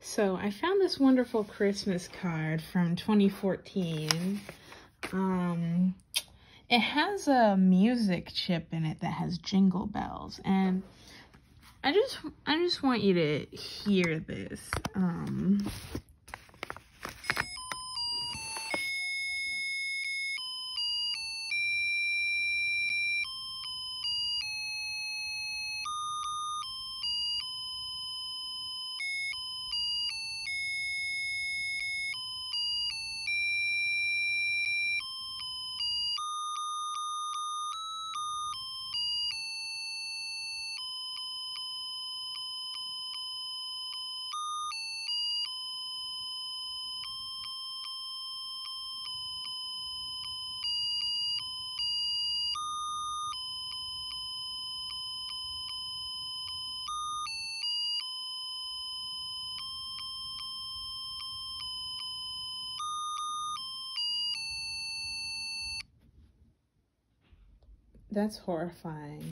So I found this wonderful Christmas card from 2014. It has a music chip in it that has Jingle Bells, and I just want you to hear this. That's horrifying.